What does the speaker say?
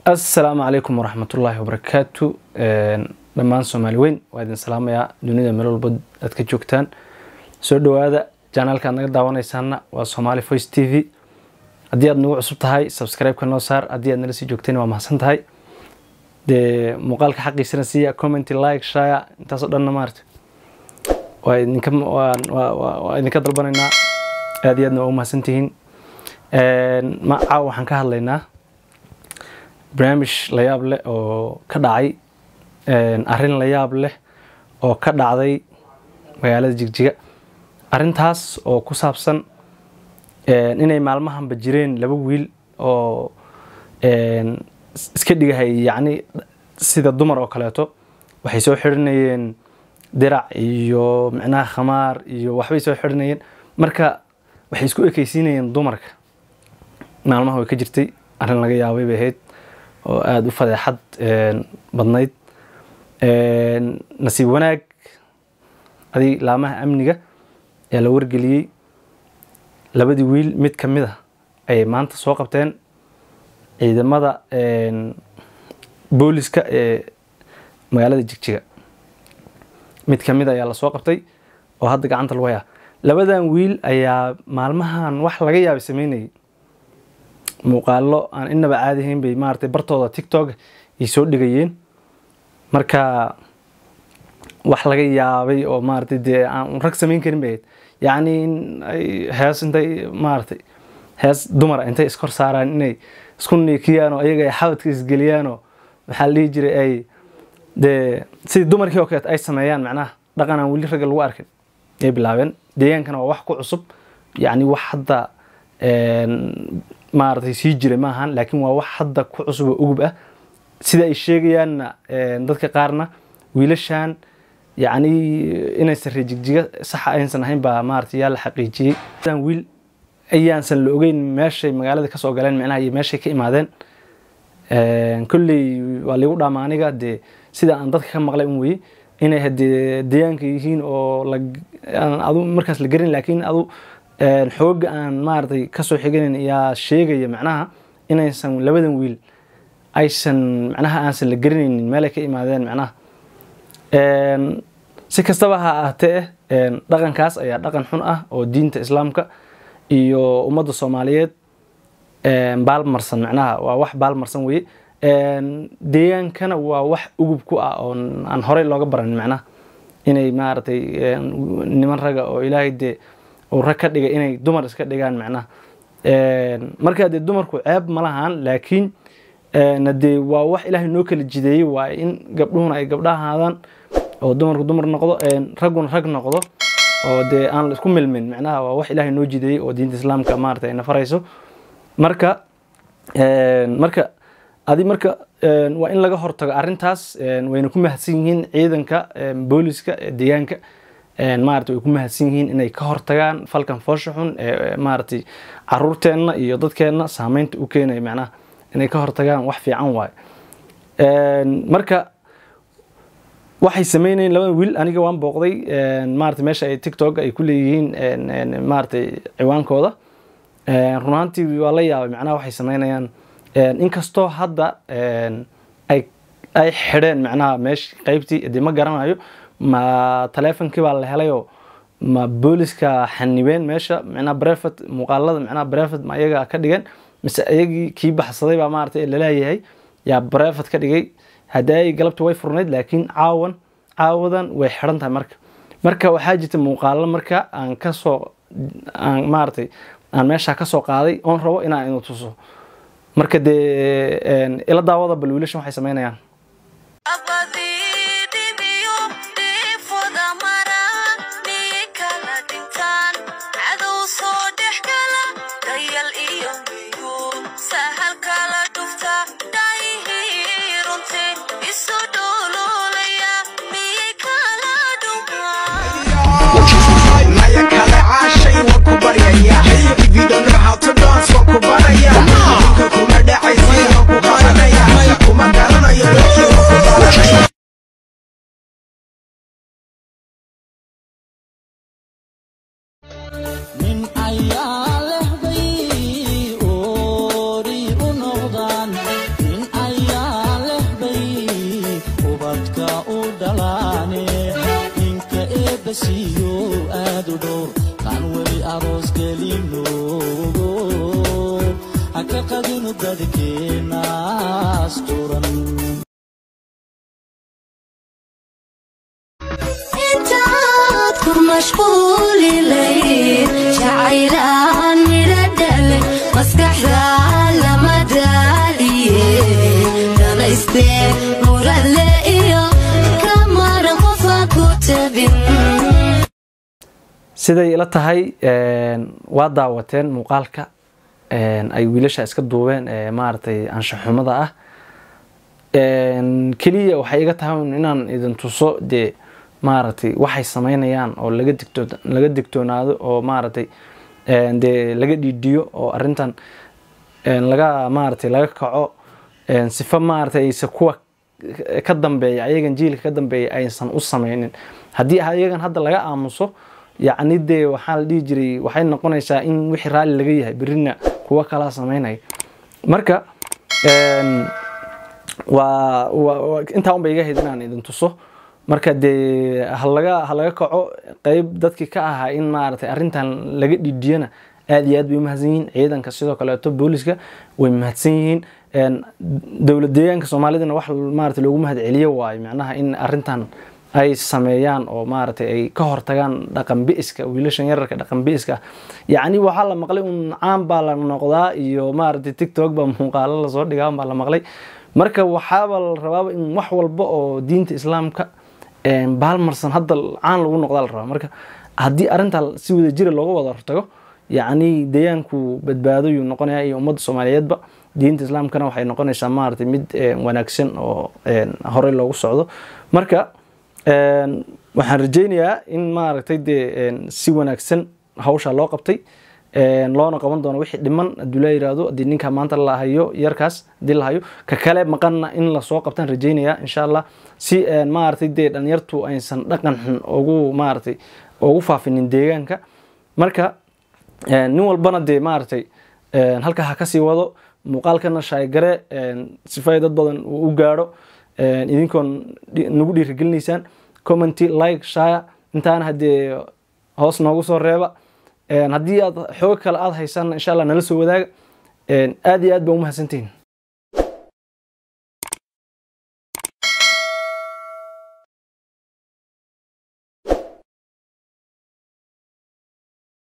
السلام عليكم ورحمة الله وبركاته. دمان سومالي وين وادين سلام يا دنيا ملول بود أتكجوكتان سودو هذا channel كان نقدر دعوانا وسومالي فويس تي في أدياد نوع صوت هاي سبسكرايب كنا صار أدياد نلسي جوكتين ومحسنت هاي ده مقالك حقي سنسية كومنتي لايك شايع انت صدقنا مارت وإنكم وإنك ضربنا إن أدياد نوع محسنتين ما عاو حنكه لنا برنامج layaab leh oo ka dhacay arrin layaab leh oo ka dhacday magaalada Jigjiga arintaas oo ku saabsan inay maalmahan bajireen laba wiil oo iska dhigahay yaani sida dumar oo kaleeto waxay soo xirinayeen dirac iyo macnaha khamaar iyo waxbay soo xirinayeen marka waxay isku ekaysiinayeen dumarka maalmaha way ka jirtay arrin laga yaabay bay ahayd oo aad u fadeexad badnayd nasiib wanaag adi laamaha amniga ee la wargeliyay labadii wiil mid kamid ah ay maanta soo qabteen ciidamada booliska ee magaalada Jigjiga mid kamid ayaa la soo qabtay oo hadda gacanta lagu hayaa labadan wiil ayaa maalmahan wax laga yaabay sameynay muuqaalo aan inaba caadi ahayn bay maartay bartooda TikTok ay soo dhigayeen marka wax laga yaabay oo maartay aan rag sameyn karin bay yaani hees intay maartay hees dumar intay iskor saaraan inay isku neekiyaan oo ayaga xawdka isgeliyaan oo waxa la jiray ay si dumarkii oo kale ay sameeyaan macnaha dhaqan aan wali rag lagu arkin ay bilaabeen deegaankana waa wax ku cusub yaani wax hadda maartay sii jiray ma ahan laakiin waa wax hadda ku cusub oo ugub ah sida ay sheegayaan dadka qaarna wiilashan yaani inay sarri Jigjiga sax aysan ahayn ba maartay yaa la xaqiijiyay tan wiil ayaan san la ogeyn meeshay magaalada ka soo galeen macnaha iyo meeshay ka imaadeen kulli waa lagu dhamaaniga sida aan dadka ka maqlay weey inay hadii deegaanka yihiin oo adu markaas la garin laakiin adu xoog aan maartay ka soo xiganin ayaa sheegay macnaha inaysan labadan wiil aysan macnaha aansan la garanaynin meel ay ka imaadeen macnaha si kastaba ha ahaatee dhaqankaas ayaa dhaqan xun ah oo diinta islaamka iyo ummadda Soomaaliyeed baalmarsan macnaha waa wax baalmarsan weey deegaankana waa wax ugub ku ah oo aan hore looga baran macnaha inay maartay niman raga oo Ilaahay oo rag ka dhigay inay dumar iska dhigaan macnaha marka dumarku ceeb ma lahan laakiin waa wax Ilaahay noo kala jideeyay waa in gabdhuhuna ay gabdhahaadaan oo dumarku dumar noqdo raguna rag noqdo oo aan isku milmin macnaha waa wax Ilaahay noo jideeyay oo diinta islaamka maartay ina farayso marka waa in laga hortago arintaas wayna ku mahadsan yihiin ciidanka booliska deegaanka maartay way ku mahadsan yihiin inay ka hortagaan falkan foosho xun maartay caruurteena iyo dadkeena saameynta u keenay macnaha inay ka hortagaan wax fiican waay marka waxay sameeyeen laba wiil aniga waan booqday maartay meesha ay TikTok ay ku leeyihiin maartay ciwaankooda runaantii waa la yaabay macnaha waxay sameeyaan inkastoo hadda ay xireen macnaha meesha qaybtii ma garanayo ma telefonkii baa la helay oo ma booliska xanibeen meesha macna private muuqaalada macna private ma ayaga ka dhigan mise ayagii kii baxsaday baa maartay la leeyahay yaa private ka dhigay haday galabta way furneed laakiin caawadan way xiran tahay marka waxa jirta muuqaalo marka aan ka soo maartay aan meesha ka soo qaaday oon rabo inaan tuso marka ila daawada bal wiilashan waxay sameeyaan Come on, أغسيو أدودو كان ولي أروس كلينو أكا قدنو دادكينا أستورن مشغول الليل شعيران يردل مسكح لما دالي لما يستير نور الليل كما رغفة كتبين siday ila tahay waa daawateen muuqaalka ay wiilasha iska duubeen maartay anshaxumada ah kaliya waxay iga tahay inaan idin tuso maartay waxay sameynayaan oo laga digtoonaado oo maartay laga dhiidiyo oo arintan laga kaco sifa maartay kuwa ka dambeeya ayagan jiilka ka dambeeya aysan u sameynin hadii ayagan hadda laga aamuso yacni waxa la dhigi jiray waxay noqonaysaa in wixii raali laga yahay birina kuwa kala sameynay marka inta un bay iga heedinaan idin tuso marka halaga kaco qayb dadkii ka ahaa in maartay arintan laga dhidiyana aad iyo aad bay mahadsan yihiin ciidanka sidoo kale booliska way mahadsan yihiin dawlad deegaanka Soomaalida wax maartay loogu mahad celiyo waay macnaha in arintan ay sameeyaan oo maartay ay ka hortagaan dhaqan biiska wiilashan yararka dhaqan biiska yaani waxa la maqlay caan baa la noqdaa iyo maartay TikTok ba muuqaalo la soo dhigaa baa la maqlay marka waxa la rabaa in wax walba oo diinta islaamka baalmarsan hadda caan lagu noqdaa la rabaa marka hadii arinta si wada jira looga wada hortago yaani deegaanku badbaado uu noqonayaa iyo ummadda Soomaaliyeedba diinta islaamkana waxay noqonaysaa maartay mid wanaagsan oo hore loogu socdo marka waxaan rajaynayaa in maartay si wanaagsan hawsha loo qabtay loona qaban doono wixii dhiman hadii la yiraahdo hadii ninka maanta la hayo yarkaas hadii la hayo ka kale maqana in la soo qabtaan rajaynayaa insha Allah si maartay dhalinyartu aysan dhaqan xun ugu faafinin deegaanka marka nin walbana maartay halka ha ka sii wado muuqaalkana shaygare sifay dad badan u gaaro idinkoon nagu dhiirigelinaysaan comment like share intaan hadii hoos noogu soo reeba hadii aad xoog kale aad haysan insha Allah nala soo wadaaga aad iyo aad baa u mahadsantiin